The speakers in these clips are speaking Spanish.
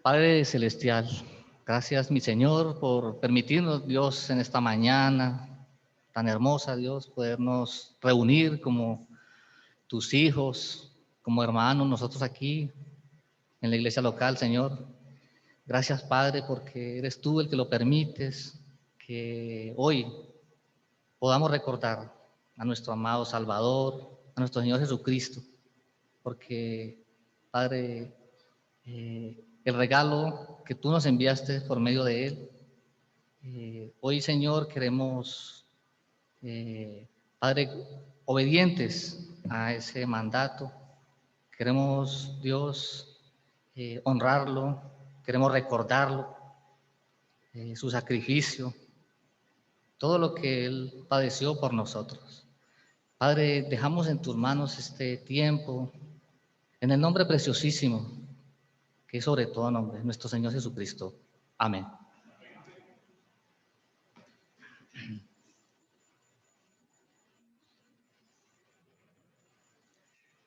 Padre Celestial, gracias, mi Señor, por permitirnos, Dios, en esta mañana tan hermosa, Dios, podernos reunir como tus hijos, como hermanos, nosotros aquí en la iglesia local, Señor. Gracias, Padre, porque eres tú el que lo permites, que hoy podamos recordar a nuestro amado Salvador, a nuestro Señor Jesucristo, porque, Padre, el regalo que tú nos enviaste por medio de Él, hoy, Señor, queremos, Padre, obedientes a ese mandato. Queremos, Dios, honrarlo, queremos recordarlo, su sacrificio, todo lo que Él padeció por nosotros. Padre, dejamos en tus manos este tiempo, en el nombre preciosísimo, que es sobre todo nombre, nuestro Señor Jesucristo. Amén.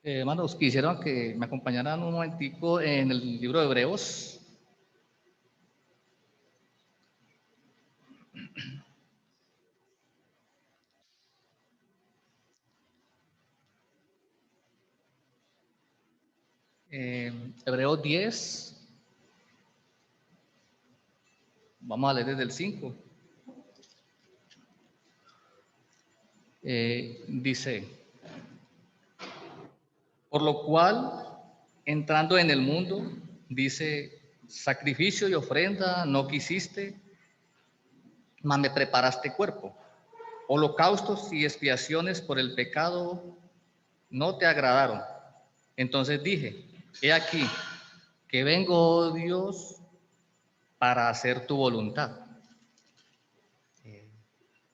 Hermanos, quisiera que me acompañaran un momentico en el libro de Hebreos. Hebreos 10, vamos a leer desde el 5. Dice, por lo cual, entrando en el mundo, dice, sacrificio y ofrenda no quisiste, mas me preparaste cuerpo. Holocaustos y expiaciones por el pecado no te agradaron. Entonces dije, he aquí, que vengo, oh Dios, para hacer tu voluntad.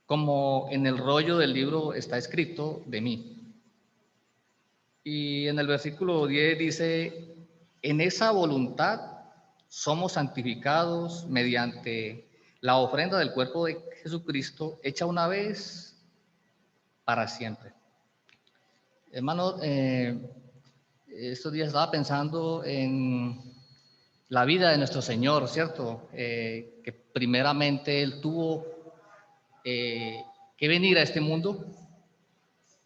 Como en el rollo del libro está escrito de mí. Y en el versículo 10 dice, en esa voluntad somos santificados mediante la ofrenda del cuerpo de Jesucristo, hecha una vez para siempre. Hermano, estos días estaba pensando en la vida de nuestro Señor, ¿cierto? Que primeramente Él tuvo que venir a este mundo,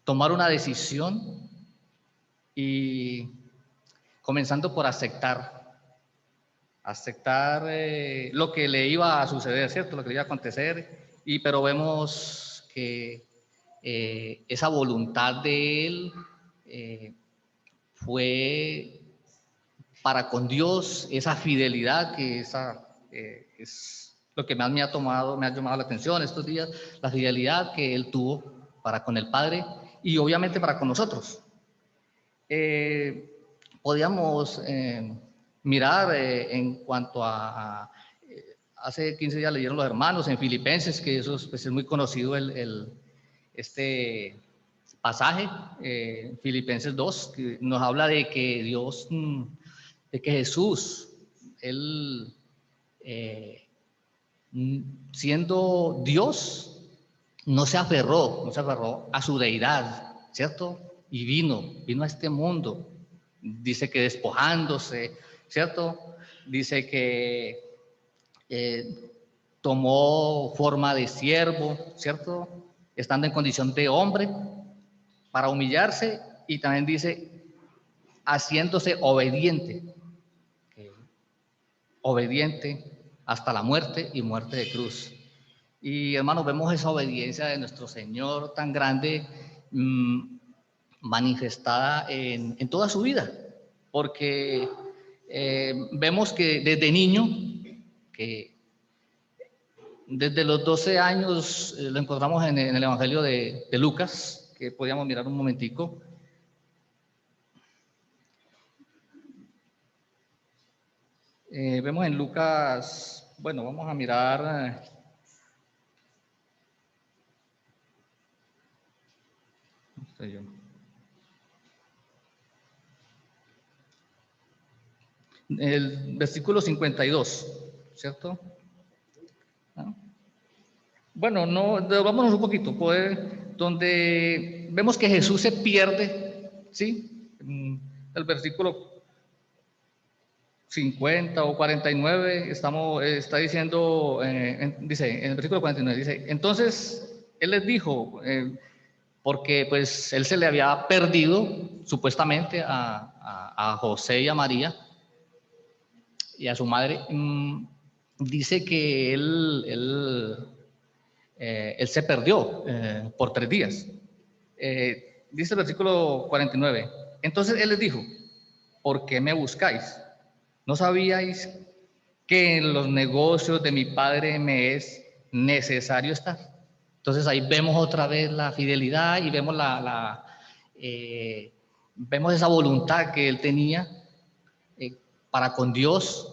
tomar una decisión y comenzando por aceptar lo que le iba a suceder, ¿cierto? Lo que le iba a acontecer, pero vemos que esa voluntad de Él fue para con Dios, esa fidelidad que es lo que más me ha llamado la atención estos días, la fidelidad que Él tuvo para con el Padre y obviamente para con nosotros. Podíamos mirar en cuanto hace 15 días leyeron los hermanos en Filipenses, que eso pues, es muy conocido este pasaje, Filipenses 2, que nos habla de que Dios, de que Jesús, Él siendo Dios, no se aferró a su deidad, ¿cierto? Y vino a este mundo. Dice que despojándose, ¿cierto? Dice que tomó forma de siervo, ¿cierto? Estando en condición de hombre para humillarse y también dice haciéndose obediente. Obediente hasta la muerte y muerte de cruz. Y hermanos, vemos esa obediencia de nuestro Señor tan grande manifestada en toda su vida, porque vemos que desde niño, que desde los 12 años, lo encontramos en el Evangelio de Lucas, que podíamos mirar un momentico. Vemos en Lucas, bueno, vamos a mirar el versículo 52, ¿cierto? ¿Ah? Bueno, no, vámonos un poquito, donde vemos que Jesús se pierde, ¿sí? el versículo 50 o 49, está diciendo, dice, en el versículo 49, dice, entonces él les dijo, porque pues él se le había perdido supuestamente a José y a María y a su madre, dice que él se perdió por 3 días. Dice el versículo 49, entonces él les dijo, ¿por qué me buscáis? ¿No sabíais que en los negocios de mi padre me es necesario estar? Entonces ahí vemos otra vez la fidelidad y vemos vemos esa voluntad que él tenía para con Dios.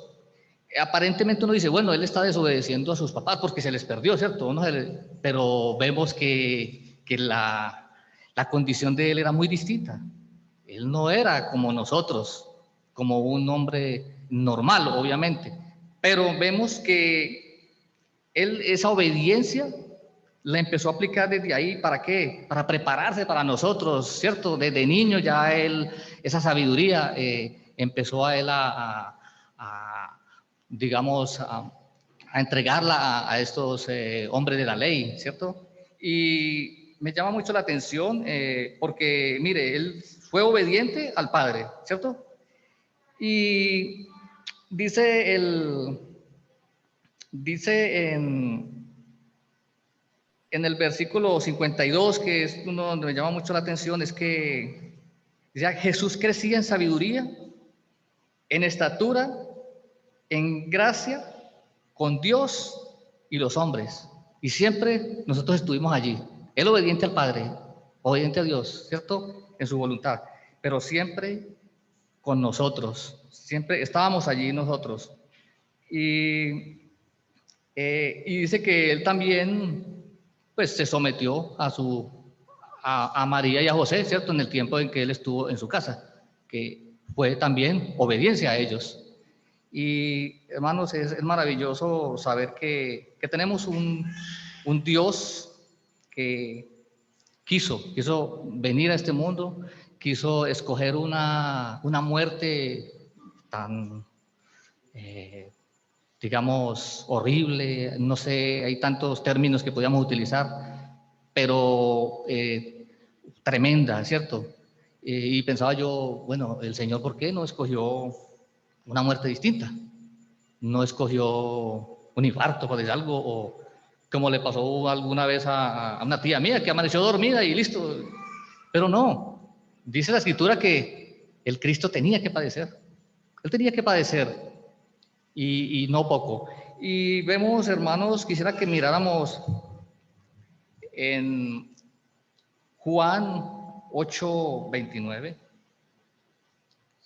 Aparentemente uno dice, bueno, él está desobedeciendo a sus papás porque se les perdió, ¿cierto? Pero vemos que la condición de él era muy distinta. Él no era como nosotros, como un hombre normal, obviamente, pero vemos que él esa obediencia la empezó a aplicar desde ahí. ¿Para qué? Para prepararse para nosotros, ¿cierto? Desde niño ya él, esa sabiduría empezó a él digamos, a entregarla a estos hombres de la ley, ¿cierto? Y me llama mucho la atención porque, mire, él fue obediente al Padre, ¿cierto? Y dice en el versículo 52, que es uno donde me llama mucho la atención, es que ya Jesús crecía en sabiduría, en estatura, en gracia, con Dios y los hombres. Y siempre nosotros estuvimos allí. Él obediente al Padre, obediente a Dios, ¿cierto? En su voluntad, pero siempre con nosotros, siempre estábamos allí nosotros. Y dice que él también, pues, se sometió a María y a José, ¿cierto? En el tiempo en que él estuvo en su casa, que fue también obediencia a ellos. Y hermanos, es maravilloso saber que tenemos un Dios que quiso venir a este mundo, quiso escoger una muerte tan, digamos, horrible, no sé, hay tantos términos que podíamos utilizar, pero tremenda, ¿cierto? Y pensaba yo, bueno, el Señor, ¿por qué no escogió una muerte distinta? No escogió un infarto, por decir algo, o como le pasó alguna vez a una tía mía que amaneció dormida y listo. Pero no, dice la Escritura que el Cristo tenía que padecer. Él tenía que padecer y no poco. Y vemos, hermanos, quisiera que miráramos en Juan 8:29.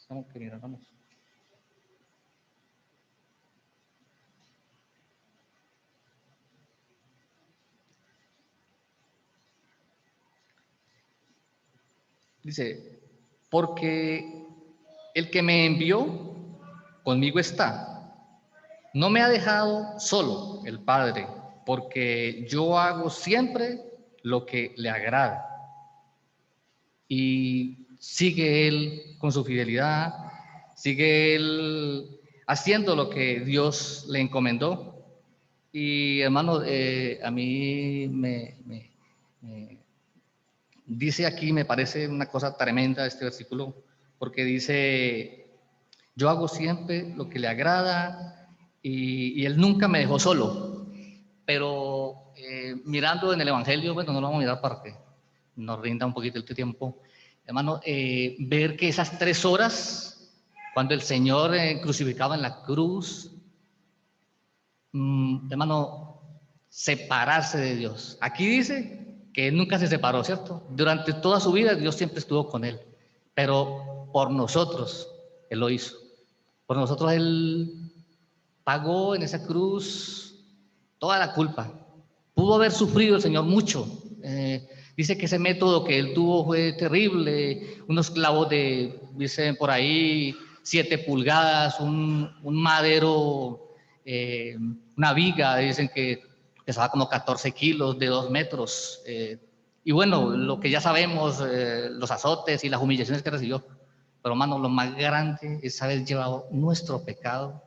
Vamos que miráramos. Dice, porque el que me envió conmigo está. No me ha dejado solo el Padre, porque yo hago siempre lo que le agrada. Y sigue él con su fidelidad, sigue él haciendo lo que Dios le encomendó. Y hermano, a mí me dice aquí, me parece una cosa tremenda este versículo, porque dice, yo hago siempre lo que le agrada y él nunca me dejó solo. Pero mirando en el Evangelio, bueno, no lo vamos a mirar para que nos rinda un poquito el tiempo. Hermano, ver que esas 3 horas, cuando el Señor crucificaba en la cruz, hermano, separarse de Dios. Aquí dice que él nunca se separó, ¿cierto? Durante toda su vida Dios siempre estuvo con él, pero por nosotros él lo hizo. Por nosotros él pagó en esa cruz toda la culpa. Pudo haber sufrido el Señor mucho. Dice que ese método que él tuvo fue terrible, unos clavos dicen por ahí, 7 pulgadas, un madero, una viga, dicen que pesaba como 14 kilos, de 2 metros. Y bueno, lo que ya sabemos, los azotes y las humillaciones que recibió. Pero hermano, lo más grande es haber llevado nuestro pecado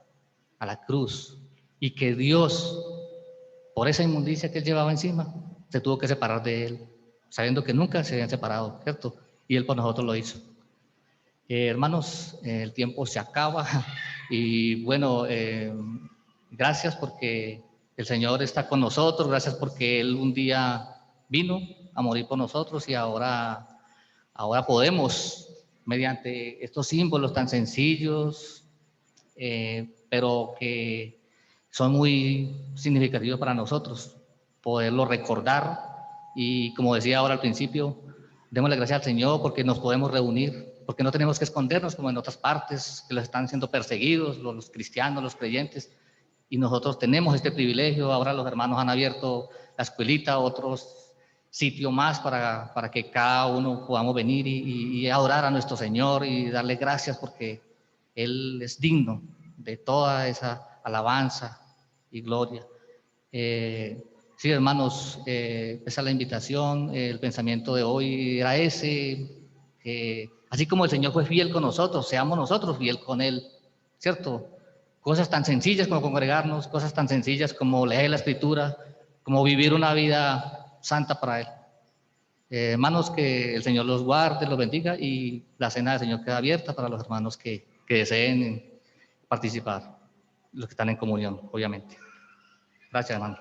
a la cruz y que Dios, por esa inmundicia que él llevaba encima, se tuvo que separar de él, sabiendo que nunca se habían separado, ¿cierto? Y él por nosotros lo hizo. Hermanos, el tiempo se acaba y bueno, gracias porque el Señor está con nosotros, gracias porque Él un día vino a morir por nosotros y ahora podemos, mediante estos símbolos tan sencillos, pero que son muy significativos para nosotros, poderlo recordar y como decía ahora al principio, démosle gracias al Señor porque nos podemos reunir, porque no tenemos que escondernos como en otras partes que los están siendo perseguidos, los cristianos, los creyentes, y nosotros tenemos este privilegio. Ahora los hermanos han abierto la escuelita, otros sitios más para que cada uno podamos venir y adorar a nuestro Señor y darle gracias porque Él es digno de toda esa alabanza y gloria. Sí, hermanos, esa es la invitación, el pensamiento de hoy era ese, así como el Señor fue fiel con nosotros, seamos nosotros fiel con Él, ¿cierto? Cosas tan sencillas como congregarnos, cosas tan sencillas como leer la Escritura, como vivir una vida santa para Él. Hermanos, que el Señor los guarde, los bendiga y la cena del Señor queda abierta para los hermanos que deseen participar, los que están en comunión, obviamente. Gracias, hermano.